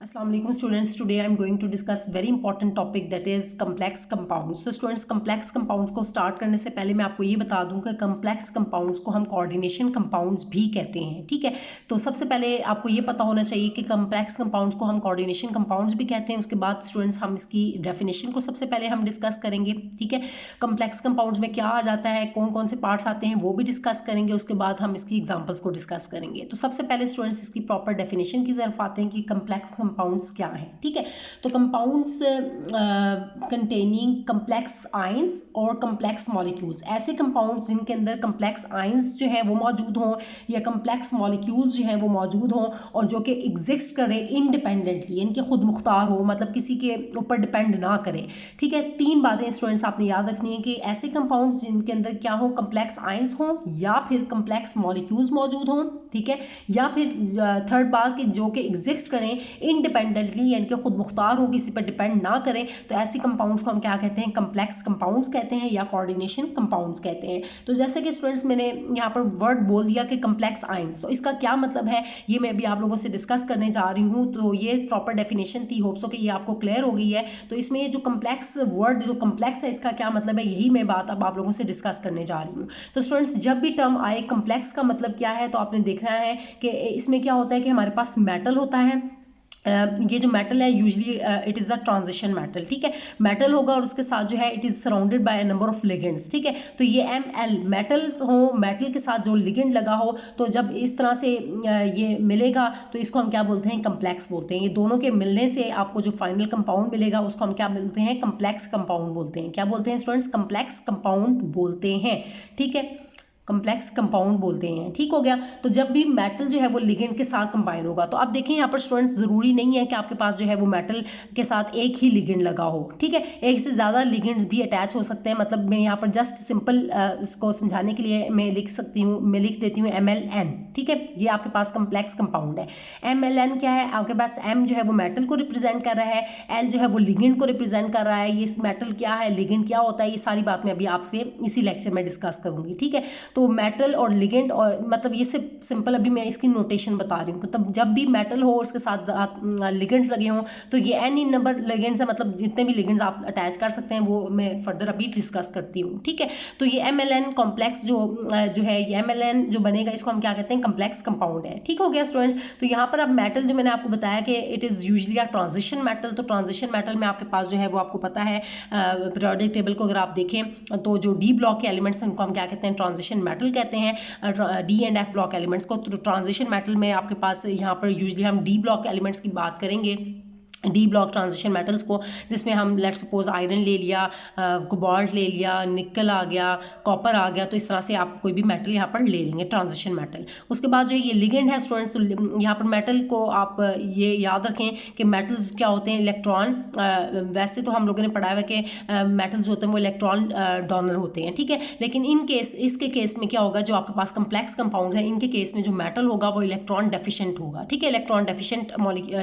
अस्सलाम वालेकुम students, today I am going to discuss very important topic that is complex compounds. तो students, complex compounds को start करने से पहले मैं आपको ये बता दूं कि कम्प्लेक्स कंपाउंड्स को हम कोऑर्डिनेशन कंपाउंड्स भी कहते हैं। ठीक है, तो सबसे पहले आपको ये पता होना चाहिए कि कम्प्लेक्स कंपाउंड्स को हम कोऑर्डिनेशन कंपाउंड्स भी कहते हैं। उसके बाद स्टूडेंट्स हम इसकी डेफिनेशन को सबसे पहले हम डिस्कस करेंगे। ठीक है, कम्प्लेक्स कंपाउंड्स में क्या आ जाता है, कौन कौन से पार्ट्स आते हैं, वो भी डिस्कस करेंगे। उसके बाद हम इसकी एग्जाम्पल्स को डिस्कस करेंगे। तो सबसे पहले स्टूडेंट्स इसकी प्रॉपर डेफिनेशन की तरफ आते हैं कि कम्प्लेक्स कंपाउंड्स क्या है। ठीक है, तो कंपाउंड्स कंटेनिंग कम्प्लेक्स आयंस और कम्प्लेक्स मॉलिक्यूल्स, ऐसे कंपाउंड्स जिनके अंदर कम्प्लेक्स आयंस जो है वो मौजूद हों या कम्प्लेक्स मॉलिक्यूल्स जो है वो मौजूद हों और जो कि एग्जिस्ट करें इंडिपेंडेंटली, इनके खुद मुख्तार हो, मतलब किसी के ऊपर डिपेंड ना करें। ठीक है, तीन बातें स्टूडेंट्स आपने याद रखनी है कि ऐसे कंपाउंड्स जिनके अंदर क्या हो, कम्प्लेक्स आयंस हों या फिर कम्प्लेक्स मॉलिक्यूल्स मौजूद हों। ठीक है, या फिर थर्ड बात कि जो कि एग्जिस्ट करें इंडिपेंडेंटली, यानी कि खुद मुख्तार हो, किसी पर डिपेंड ना करें। तो ऐसी कंपाउंड्स को हम क्या कहते हैं, कम्प्लेक्स कंपाउंड्स कहते हैं या कोऑर्डिनेशन कंपाउंड्स कहते हैं। तो जैसे कि स्टूडेंट्स मैंने यहाँ पर वर्ड बोल दिया कि कम्प्लेक्स आयंस, तो इसका क्या मतलब है ये मैं अभी आप लोगों से डिस्कस करने जा रही हूँ। तो ये प्रॉपर डेफिनेशन थी, होप्स कि ये आपको क्लियर हो गई है। तो इसमें ये जो कम्प्लेक्स वर्ड जो कम्प्लेक्स है, इसका क्या मतलब है, यही मैं बात अब आप लोगों से डिस्कस करने जा रही हूँ। तो स्टूडेंट्स, जब भी टर्म आए कम्प्लेक्स का मतलब क्या है, तो आपने देखना है कि इसमें क्या होता है कि हमारे पास मेटल होता है। ये जो मेटल है usually it is a transition metal. ठीक है, मेटल होगा और उसके साथ जो है it is surrounded by a number of ligands. ठीक है, तो ये एल मेटल्स हो, मेटल के साथ जो लिगेंड लगा हो, तो जब इस तरह से ये मिलेगा तो इसको हम क्या बोलते हैं, कम्प्लेक्स बोलते हैं। ये दोनों के मिलने से आपको जो फाइनल कंपाउंड मिलेगा उसको हम क्या बोलते हैं, कम्प्लेक्स कंपाउंड बोलते हैं। क्या बोलते हैं स्टूडेंट्स, कम्प्लेक्स कंपाउंड बोलते हैं। ठीक है, कम्प्लेक्स कंपाउंड बोलते हैं। ठीक हो गया, तो जब भी मेटल जो है वो लिगेंड के साथ कंबाइन होगा, तो अब देखें यहाँ पर स्टूडेंट्स, जरूरी नहीं है कि आपके पास जो है वो मेटल के साथ एक ही लिगेंड लगा हो। ठीक है, एक से ज़्यादा लिगेंड्स भी अटैच हो सकते हैं। मतलब मैं यहाँ पर जस्ट सिंपल इसको समझाने के लिए मैं लिख सकती हूँ, मैं लिख देती हूँ MLN। ठीक है, ये आपके पास कम्प्लेक्स कंपाउंड है। MLN क्या है, आपके पास M जो है वो मेटल को रिप्रेजेंट कर रहा है, L जो है वो लिगेंड को रिप्रेजेंट कर रहा है। ये मेटल क्या है, लिगेंड क्या होता है, ये सारी बात मैं अभी आपसे इसी लेक्चर में डिस्कस करूंगी। ठीक है, तो मेटल और लिगेंड, और मतलब ये सिंपल अभी मैं इसकी नोटेशन बता रही हूँ। तब जब भी मेटल हो और उसके साथ लिगेंड्स लगे हों, तो ये एनी नंबर लिगेंड्स है, मतलब जितने भी लिगेंड्स आप अटैच कर सकते हैं वो मैं फर्दर अभी डिस्कस करती हूँ। ठीक है, तो ये MLN कॉम्प्लेक्स जो है, ये MLN जो बनेगा इसको हम क्या कहते हैं, कम्प्लेक्स कंपाउंड है। ठीक हो गया स्टूडेंट्स, तो यहाँ पर अब मेटल जो मैंने आपको बताया कि it is usually a transition metal. तो ट्रांजिशन मेटल में आपके पास जो है वो आपको पता है, पीरियोडिक टेबल को अगर आप देखें तो जो डी ब्लॉक के एलिमेंट्स हैं उनको हम क्या कहते हैं, ट्रांजिशन मेटल कहते हैं। D and F block elements को। तो ट्रांजिशन मेटल में आपके पास यहाँ पर यूजली हम D ब्लॉक एलिमेंट्स की बात करेंगे, डी ब्लॉक ट्रांजिशन मेटल्स को, जिसमें हम लेट सपोज आयरन ले लिया, कोबाल्ट ले लिया, निकल आ गया, कॉपर आ गया। तो इस तरह से आप कोई भी मेटल यहाँ पर ले लेंगे, ट्रांजिशन मेटल। उसके बाद जो ये लिगेंड है स्टूडेंट्स, तो यहाँ पर मेटल को आप ये याद रखें कि मेटल्स क्या होते हैं, इलेक्ट्रॉन। वैसे तो हम लोगों ने पढ़ा है कि मेटल्स होते हैं वो इलेक्ट्रॉन डोनर होते हैं। ठीक है, लेकिन इन केस, इसके केस में क्या होगा, जो आपके पास कम्प्लेक्स कंपाउंड है इनके केस में जो मेटल होगा वो इलेक्ट्रॉन डेफिशिएंट होगा। ठीक है, इलेक्ट्रॉन डेफिशिएंट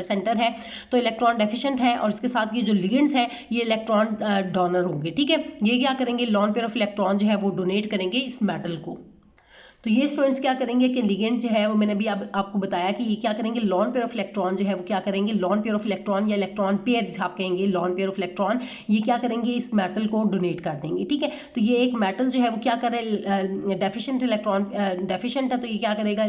सेंटर है, तो इलेक्ट्रॉन डेफिशिएंट है, और इसके साथ ये जो लिगेंड्स है ये इलेक्ट्रॉन डोनर होंगे। ठीक है, ये क्या करेंगे, लॉन पेयर ऑफ इलेक्ट्रॉन जो है वो डोनेट करेंगे इस मेटल को। तो ये स्टूडेंट्स क्या करेंगे कि लिगेंड जो है वो मैंने अभी आपको बताया कि ये क्या करेंगे, लॉन पेयर ऑफ इलेक्ट्रॉन जो है वो क्या करेंगे, लॉन पेयर ऑफ इलेक्ट्रॉन या इलेक्ट्रॉन पेयर जिसे आप कहेंगे, लॉन पेयर ऑफ इलेक्ट्रॉन, ये क्या करेंगे, इस मेटल को डोनेट कर देंगे। ठीक है, तो ये एक मेटल जो है वो क्या करे, डेफिशिएंट इलेक्ट्रॉन डेफिशिएंट है, तो ये क्या करेगा,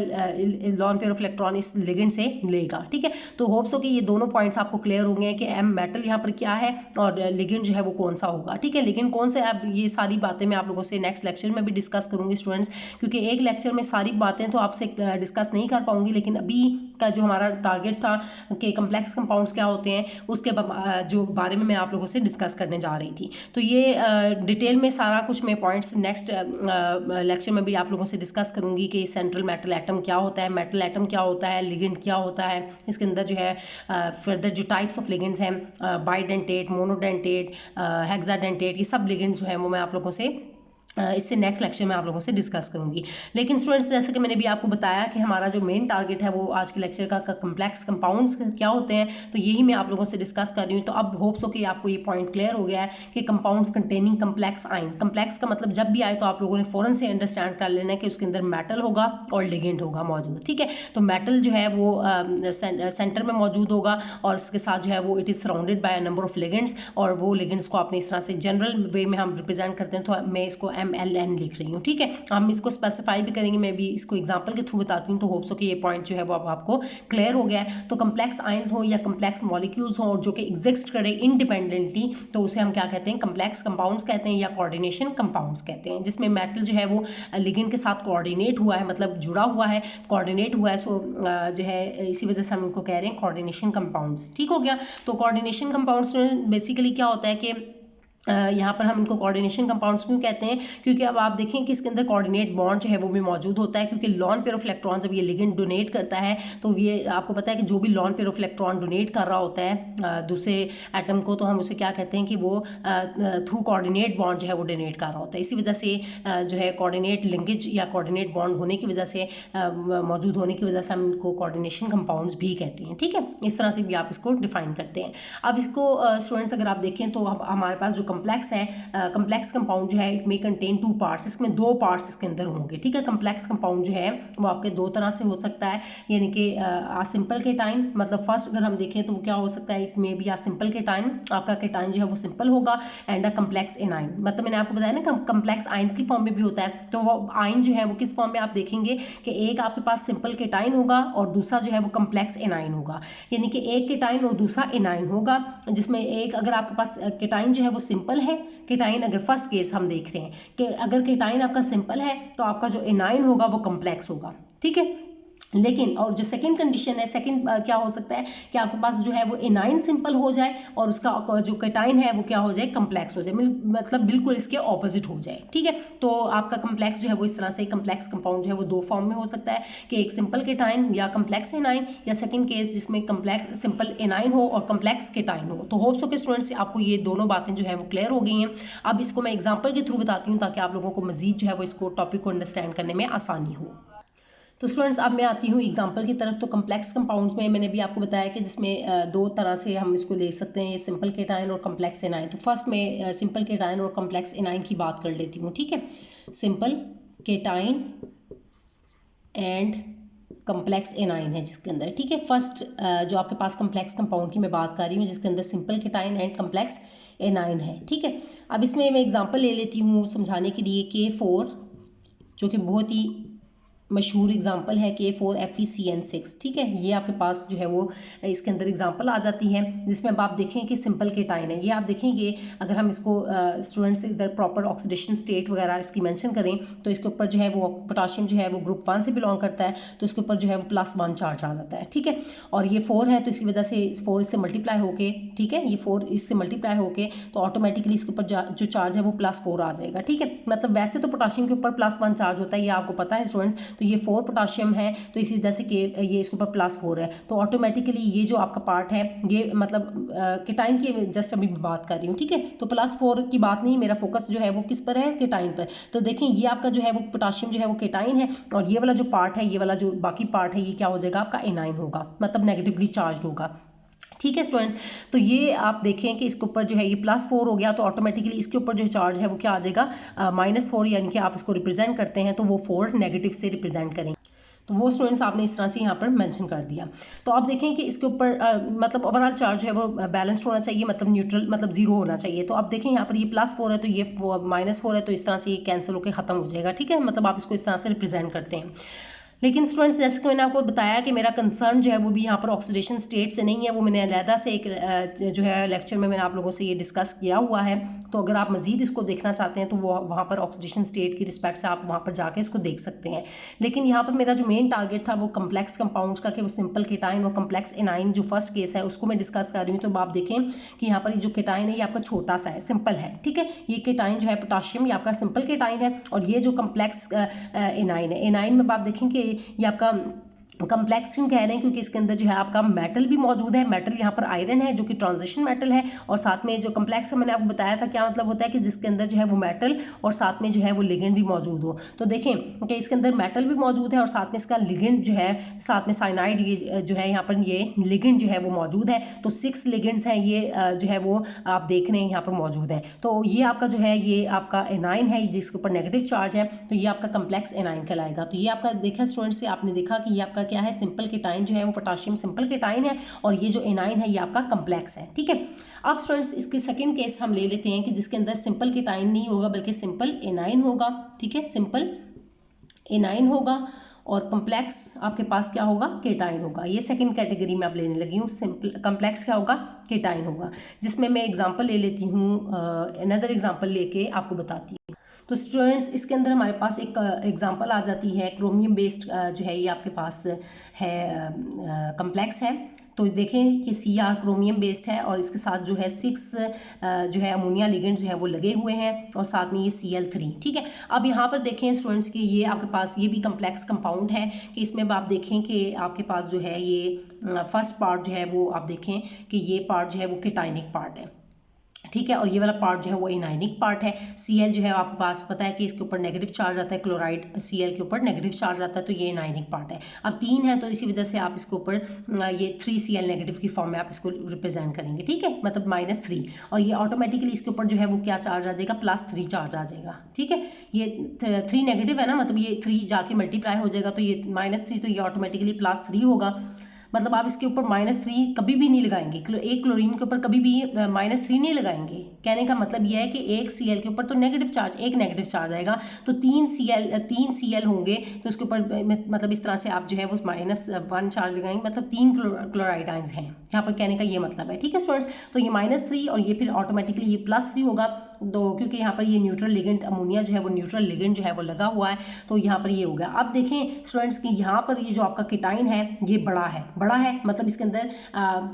लॉन पेयर ऑफ इलेक्ट्रॉन इस लिगेंड से लेगा। ठीक है, तो होप्स हो कि ये दोनों पॉइंट्स आपको क्लियर होंगे कि एम मेटल यहाँ पर क्या है और लिगेंड जो है वो कौन सा होगा। ठीक है, लिगेंड कौन सा है, अब ये सारी बातें मैं आप लोगों से नेक्स्ट लेक्चर में भी डिस्कस करूंगी स्टूडेंट्स, क्योंकि एक लेक्चर में सारी बातें तो आपसे डिस्कस नहीं कर पाऊंगी। लेकिन अभी का जो हमारा टारगेट था कि कम्प्लेक्स कंपाउंड्स क्या होते हैं, उसके जो बारे में मैं आप लोगों से डिस्कस करने जा रही थी। तो ये डिटेल में सारा कुछ मैं पॉइंट्स नेक्स्ट लेक्चर में भी आप लोगों से डिस्कस करूंगी कि सेंट्रल मेटल एटम क्या होता है, मेटल एटम क्या होता है, लिगेंड क्या होता है, इसके अंदर जो है फर्दर जो टाइप्स ऑफ लिगेंड्स हैं, बाइडेंटेट, मोनोडेंटेट, हेक्साडेंटेट, ये सब लिगेंड्स जो है वो मैं आप लोगों से इससे नेक्स्ट लेक्चर में आप लोगों से डिस्कस करूंगी। लेकिन स्टूडेंट्स, जैसे कि मैंने भी आपको बताया कि हमारा जो मेन टारगेट है वो आज के लेक्चर का कम्प्लेक्स कंपाउंड्स क्या होते हैं, तो यही मैं आप लोगों से डिस्कस कर रही हूँ। तो अब होप्स हो कि आपको ये पॉइंट क्लियर हो गया है कि compounds containing complex ions. Complex का मतलब जब भी आए तो आप लोगों ने फौरन से अंडरस्टैंड कर लेना है कि उसके अंदर मेटल होगा और लिगेंड होगा मौजूद, ठीक है। तो मेटल जो है वो सेंटर में मौजूद होगा और उसके साथ जो है वो it is surrounded by number of ligands, और वो लिगेंड्स को आपने इस तरह से जनरल वे में हम रिप्रेजेंट करते हैं। तो मैं इसको MLN लिख रही हूँ, ठीक है। हम इसको स्पेसिफाई भी करेंगे, मैं भी इसको एग्जांपल के थ्रू बताती हूँ। तो होप्स हो कि ये पॉइंट जो है वो अब आपको क्लियर हो गया है। तो कम्प्लेक्स आयंस हो या कम्प्लेक्स मॉलिक्यूल्स हो जो कि एग्जिस्ट करें इंडिपेंडेंटली, तो उसे हम क्या कहते हैं, कम्प्लेक्स कंपाउंड्स कहते हैं या कोऑर्डिनेशन कंपाउंड्स कहते हैं, जिसमें मेटल जो है वो लिगेंड के साथ कोऑर्डिनेट हुआ है, मतलब जुड़ा हुआ है, कोऑर्डिनेट हुआ है। सो जो है इसी वजह से हम इनको कह रहे हैं कोऑर्डिनेशन कंपाउंड्स, ठीक हो गया। तो कोऑर्डिनेशन कंपाउंड्स बेसिकली क्या होता है कि यहाँ पर हम इनको कोऑर्डिनेशन कंपाउंड्स क्यों कहते हैं, क्योंकि अब आप देखें कि इसके अंदर कोऑर्डिनेट बॉन्ड जो है वो भी मौजूद होता है। क्योंकि लॉन पेयर ऑफ इलेक्ट्रॉन जब ये लिगेंड डोनेट करता है, तो ये आपको पता है कि जो भी lone pair of electron donate कर रहा होता है दूसरे एटम को, तो हम उसे क्या कहते हैं कि वो थ्रू कोऑर्डिनेट बॉन्ड जो है वो डोनेट कर रहा होता है। इसी वजह से जो है कोऑर्डिनेट लिंकेज या कोऑर्डिनेट बॉन्ड होने की वजह से मौजूद होने की वजह से हम इनको कोऑर्डिनेशन कंपाउंड्स भी कहते हैं, ठीक है। इस तरह से भी आप इसको डिफाइन करते हैं। अब इसको स्टूडेंट्स अगर आप देखें तो हमारे पास जो कम्प्लेक्स है, कम्प्लेक्स कंपाउंड जो है इट मे कंटेन 2 पार्ट्स, इसमें 2 पार्ट्स इसके अंदर होंगे, ठीक है। कम्प्लेक्स कंपाउंड जो है वो आपके 2 तरह से हो सकता है, यानी कि सिंपल केटाइन, मतलब फर्स्ट अगर हम देखें तो वो क्या हो सकता है, it may be simple cation, आपका केटाइन जो है वो सिंपल होगा, एंड अ कम्प्लेक्स एनाइन, मतलब मैंने आपको बताया ना कम्प्लेक्स आयंस की फॉर्म में भी होता है। तो वो आयन जो है वो किस फॉर्म में आप देखेंगे कि एक आपके पास सिंपल केटाइन होगा और दूसरा जो है वो कम्प्लेक्स एनाइन होगा, यानी कि एक केटाइन और दूसरा एनाइन होगा, जिसमें एक अगर आपके पास केटाइन जो है वो सिंपल है, केटाइन अगर फर्स्ट केस हम देख रहे हैं कि अगर केटाइन आपका सिंपल है तो आपका जो एनाइन होगा वो कम्प्लेक्स होगा, ठीक है। लेकिन और जो सेकंड कंडीशन है, सेकंड क्या हो सकता है कि आपके पास जो है वो एनाइन सिंपल हो जाए और उसका जो केटाइन है वो क्या हो जाए, कम्प्लेक्स हो जाए, मतलब बिल्कुल इसके ऑपोजिट हो जाए, ठीक है। तो आपका कम्प्लेक्स जो है वो इस तरह से कम्प्लेक्स कंपाउंड जो है वो 2 फॉर्म में हो सकता है कि एक सिंपल केटाइन या कम्प्लेक्स एनाइन, या सेकंड केस जिसमें कम्प्लेक्स सिंपल एनाइन हो और कम्प्लेक्स केटाइन हो। तो होप्स के स्टूडेंट्स आपको ये दोनों बातें जो है वो क्लियर हो गई हैं। अब इसको मैं एग्जाम्पल के थ्रू बताती हूँ ताकि आप लोगों को मजीद जो है वो इसको टॉपिक को अंडरस्टैंड करने में आसानी हो। तो स्टूडेंट्स अब मैं आती हूँ एग्जांपल की तरफ। तो कम्प्लेक्स कंपाउंड्स में मैंने भी आपको बताया कि जिसमें 2 तरह से हम इसको ले सकते हैं, सिंपल केटाइन और कम्प्लेक्स एनाइन। तो फर्स्ट में सिंपल केटाइन और कम्प्लेक्स एनाइन की बात कर लेती हूँ, ठीक है। Simple cation and complex A9 है जिसके अंदर, ठीक है। फर्स्ट जो आपके पास कम्प्लेक्स कंपाउंड की मैं बात कर रही हूँ जिसके अंदर simple cation and complex A9 है, ठीक है। अब इसमें मैं एग्जांपल ले लेती हूँ समझाने के लिए, K4 जो कि बहुत ही मशहूर एग्जाम्पल है K4FeCN6, ठीक है। ये आपके पास जो है वो इसके अंदर एग्जाम्पल आ जाती है जिसमें अब आप देखें कि सिंपल केटाइन है। ये आप देखेंगे अगर हम इसको स्टूडेंट्स इधर प्रॉपर ऑक्सीडेशन स्टेट वगैरह इसकी मेंशन करें तो इसके ऊपर जो है वो पोटाशियम जो है वो ग्रुप 1 से बिलोंग करता है, तो इसके ऊपर जो है वो +1 चार्ज आ जाता है, ठीक है। और ये 4 है तो इसकी वजह से 4 इससे मल्टीप्लाई होके, ठीक है, ये 4 इससे मल्टीप्लाई होके तो ऑटोमेटिकली इसके ऊपर जो चार्ज है वो +4 आ जाएगा, ठीक है। मतलब वैसे तो पोटाशियम के ऊपर +1 चार्ज होता है, ये आपको पता है स्टूडेंट्स। तो ये 4 पोटाशियम है तो इसी वजह से कि ये इसके ऊपर +4 है, तो ऑटोमेटिकली ये जो आपका पार्ट है ये मतलब केटाइन की जस्ट अभी बात कर रही हूँ, ठीक है। तो +4 की बात नहीं, मेरा फोकस जो है वो किस पर है, केटाइन पर। तो देखें ये आपका जो है वो पोटाशियम जो है वो केटाइन है और ये वाला जो पार्ट है, ये वाला जो बाकी पार्ट है, ये क्या हो जाएगा आपका एनाइन होगा, मतलब नेगेटिवली चार्ज होगा, ठीक है स्टूडेंट्स। तो ये आप देखें कि इसके ऊपर जो है ये +4 हो गया तो ऑटोमेटिकली इसके ऊपर जो चार्ज है वो क्या आ जाएगा, -4, यानी कि आप इसको रिप्रेजेंट करते हैं तो वो 4 नेगेटिव से रिप्रेजेंट करेंगे। तो वो स्टूडेंट्स आपने इस तरह से यहाँ पर मेंशन कर दिया। तो आप देखें कि इसके ऊपर मतलब ओवरऑल चार्ज है वो बैलेंस्ड होना चाहिए, मतलब न्यूट्रल, मतलब 0 होना चाहिए। तो आप देखें यहाँ पर ये +4 है तो ये -4 है, तो इस तरह से ये कैंसिल होकर ख़त्म हो जाएगा, ठीक है। मतलब आप इसको इस तरह से रिप्रेजेंट करते हैं। लेकिन स्टूडेंट्स जैसे कि मैंने आपको बताया कि मेरा कंसर्न जो है वो भी यहाँ पर ऑक्सीडेशन स्टेट से नहीं है, वो मैंने अलहदा से एक जो है लेक्चर में मैंने आप लोगों से ये डिस्कस किया हुआ है। तो अगर आप मजीद इसको देखना चाहते हैं तो वो वहाँ पर ऑक्सीडेशन स्टेट की रिस्पेक्ट से आप वहाँ पर जाके इसको देख सकते हैं। लेकिन यहाँ पर मेरा जो मेन टारगेट था वो कम्प्लेक्स कंपाउंड्स का, कि वो सिंपल केटाइन और कम्प्लेक्स एनाइन जो फर्स्ट केस है उसको मैं डिस्कस कर रही हूँ। तो आप देखें कि यहाँ पर जो केटाइन है ये आपका छोटा सा है, सिंपल है, ठीक है। ये केटाइन जो है पोटाशियम ये आपका सिंपल केटाइन है और ये जो कम्प्लेक्स एनाइन है, एनाइन में आप देखें कि ये आपका कम्प्लेक्स क्यों कह रहे हैं, क्योंकि इसके अंदर जो है आपका मेटल भी मौजूद है। मेटल यहाँ पर आयरन है जो कि ट्रांजिशन मेटल है, और साथ में जो कम्प्लेक्स मैंने आपको बताया था क्या मतलब होता है कि जिसके अंदर जो है वो मेटल और साथ में जो है वो लिगेंड भी मौजूद हो। तो देखें कि इसके अंदर मेटल भी मौजूद है और साथ में इसका लिगेंड जो है, साथ में साइनाइड ये जो है यहाँ पर ये लिगेंड जो है वो मौजूद है। तो 6 लिगेंड्स हैं ये जो है वो आप देख रहे हैं यहाँ पर मौजूद है। तो ये आपका जो है ये आपका एनाइन है जिसके ऊपर नेगेटिव चार्ज है, तो ये आपका कम्प्लेक्स एनाइन कहलाएगा। तो ये आपका देखा स्टूडेंट से आपने देखा कि ये आपका क्या है, सिंपल केटाइन जो है वो पोटाशियम सिंपल केटाइन है, और ये जो एनाइन है ये आपका कम्प्लेक्स है। ठीक है, अब स्टूडेंट्स इसके सेकंड केस हम ले लेते हैं कि जिसके अंदर सिंपल केटाइन नहीं होगा बल्कि सिंपल एनाइन होगा। ठीक है, सिंपल एनाइन होगा और कम्प्लेक्स आपके पास क्या होगा, केटाइन होगा। ये सेकंड कैटेगरी में आप लेने लगी हूँ। सिंपल कम्प्लेक्स क्या होगा, केटाइन होगा, जिसमें मैं एग्जांपल ले लेती हूँ, अनदर एग्जांपल लेके आपको बताती हूँ। तो स्टूडेंट्स इसके अंदर हमारे पास एक एग्जांपल आ जाती है, क्रोमियम बेस्ड जो है ये आपके पास है कम्प्लेक्स है। तो देखें कि Cr क्रोमियम बेस्ड है और इसके साथ जो है 6 जो है अमोनिया लिगेंड जो है वो लगे हुए हैं और साथ में ये Cl3। ठीक है, अब यहाँ पर देखें स्टूडेंट्स कि ये आपके पास ये भी कम्प्लेक्स कंपाउंड है कि इसमें आप देखें कि आपके पास जो है ये फर्स्ट पार्ट जो है वो आप देखें कि ये पार्ट जो है वो केटाइनिक पार्ट है। ठीक है, और ये वाला पार्ट जो है वो एनाइनिक पार्ट है। Cl जो है आपके पास पता है कि इसके ऊपर नेगेटिव चार्ज आता है, क्लोराइड Cl के ऊपर नेगेटिव चार्ज आता है, तो ये एनाइनिक पार्ट है। अब 3 है तो इसी वजह से आप इसके ऊपर ये 3Cl नेगेटिव की फॉर्म में आप इसको रिप्रेजेंट करेंगे। ठीक है, मतलब -3, और ये ऑटोमेटिकली इसके ऊपर जो है वो क्या चार्ज आ जाएगा, +3 चार्ज आ जाएगा। ठीक है, ये 3 नेगेटिव है ना, मतलब ये 3 जाके मल्टीप्लाई हो जाएगा तो ये -3, तो ये ऑटोमेटिकली +3 होगा। मतलब आप इसके ऊपर -3 कभी भी नहीं लगाएंगे, एक क्लोरीन के ऊपर कभी भी -3 नहीं लगाएंगे। कहने का मतलब यह है कि एक Cl के ऊपर तो नेगेटिव चार्ज, एक नेगेटिव चार्ज आएगा, तो 3 Cl होंगे तो उसके ऊपर मतलब इस तरह से आप जो है वो -1 चार्ज लगाएंगे, मतलब 3 क्लोराइड आयंस हैं यहाँ पर, कहने का ये मतलब है। ठीक है स्टूडेंट्स, तो ये -3 और ये फिर ऑटोमेटिकली ये +3 होगा, तो क्योंकि यहाँ पर ये न्यूट्रल लिगेंड अमोनिया जो है वो न्यूट्रल लिगेंड जो है वो लगा हुआ है, तो यहाँ पर ये हो गया। अब देखें स्टूडेंट्स कि यहाँ पर ये जो आपका केटाइन है ये बड़ा है मतलब इसके अंदर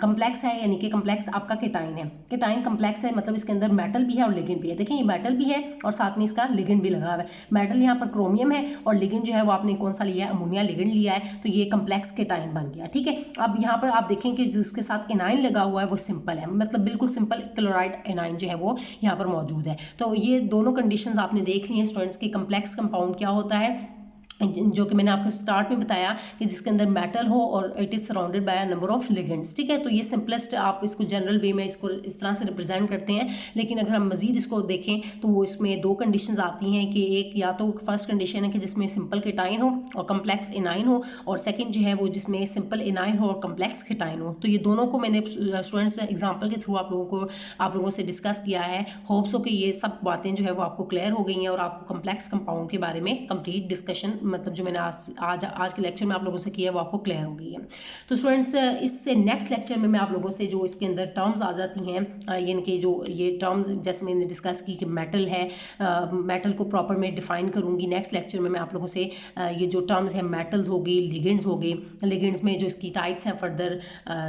कम्प्लेक्स है, यानी कि कम्प्लेक्स आपका केटाइन है। केटाइन कम्प्लेक्स है मतलब इसके अंदर मेटल भी है और लिगेंड भी है। देखिए ये मेटल भी है और साथ में इसका लिगेंड भी लगा हुआ है। मेटल यहाँ पर क्रोमियम है और लिगेंड जो है वो आपने कौन सा लिया है, अमोनिया लिगेंड लिया है, तो ये कम्प्लेक्स केटाइन बन गया। ठीक है, अब यहाँ पर आप देखें कि जिसके साथ एनाइन लगा हुआ है वो सिंपल है, मतलब बिल्कुल सिंपल क्लोराइड एनाइन जो है वो यहाँ पर मौजूद है। तो ये दोनों कंडीशंस आपने देख ली हैं स्टूडेंट्स की कम्प्लेक्स कंपाउंड क्या होता है, जो कि मैंने आपको स्टार्ट में बताया कि जिसके अंदर मेटल हो और it is surrounded by a number of ligands. ठीक है, तो ये सिंपलेस्ट आप इसको जनरल वे में इसको इस तरह से रिप्रेजेंट करते हैं। लेकिन अगर हम मजीद इसको देखें तो वो इसमें 2 कंडीशंस आती हैं कि एक या तो फर्स्ट कंडीशन है कि जिसमें सिंपल केटाइन हो और कम्प्लेक्स एनाइन हो, और सेकेंड जो है वो जिसमें सिंपल एनाइन हो और कम्प्लेक्स केटाइन हो। तो ये दोनों को मैंने स्टूडेंट्स एग्जाम्पल के थ्रू आप लोगों से डिस्कस किया है। होप्स हो कि ये सब बातें जो है वो आपको क्लियर हो गई हैं और आपको कम्प्लेक्स कंपाउंड के बारे में कंप्लीट डिस्कशन मतलब जो मैंने आज के लेक्चर में आप लोगों से किया वो आपको क्लियर हो गई है। तो स्टूडेंट्स इससे नेक्स्ट लेक्चर में मैं आप लोगों से जो इसके अंदर टर्म्स आ जाती हैं, यानी कि जो ये टर्म्स जैसे मैंने डिस्कस की कि मेटल है, मेटल को प्रॉपर मैं डिफाइन करूंगी। नेक्स्ट लेक्चर में मैं आप लोगों से ये जो टर्म्स हैं मेटल्स हो गई, लिगेंड्स हो गए, लिगेंड्स में जो इसकी टाइप्स हैं फर्दर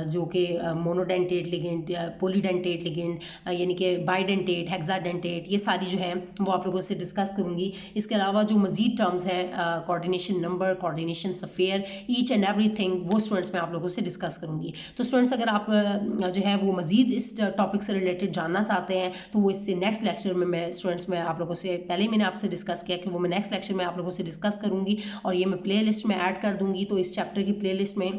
जो कि मोनोडेंटेट लिगेंड, पॉलीडेंटेट लिगेंड, यानी कि बाइडेंटेट, हेक्साडेंटेट, ये सारी जो है वो आप लोगों से डिस्कस करूंगी। इसके अलावा जो मजीद टर्म्स हैं coordination number, coordination sphere, each and everything, वो स्टूडेंट्स मैं आप लोगों से डिस्कस करूंगी। तो स्टूडेंट्स अगर आप जो है वो मजीद इस टॉपिक से रिलेटेड जानना चाहते हैं तो वो इससे नेक्स्ट लेक्चर में मैं स्टूडेंट्स में आप लोगों से पहले ही मैंने आपसे डिस्कस किया कि वो मैं नेक्स्ट लेक्चर में आप लोगों से डिस्कस करूंगी और ये मैं प्ले लिस्ट में ऐड कर दूंगी। तो इस चैप्टर की प्ले लिस्ट में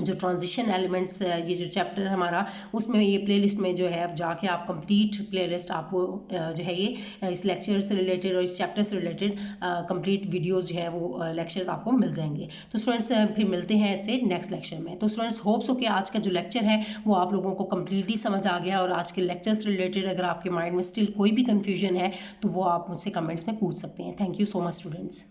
जो ट्रांजिशन एलिमेंट्स ये जो चैप्टर है हमारा, उसमें ये प्लेलिस्ट में जो है जाके आप कंप्लीट प्लेलिस्ट आपको जो है ये इस लेक्चर से रिलेटेड और इस चैप्टर से रिलेटेड कंप्लीट वीडियोस जो है वो लेक्चर्स आपको मिल जाएंगे। तो स्टूडेंट्स फिर मिलते हैं ऐसे नेक्स्ट लेक्चर में। तो स्टूडेंट्स होप्स हो कि आज का जो लेक्चर है वो आप लोगों को कम्प्लीटली समझ आ गया, और आज के लेक्चर से रिलेटेड अगर आपके माइंड में स्टिल कोई भी कन्फ्यूजन है तो वो आप मुझसे कमेंट्स में पूछ सकते हैं। Thank you so much students.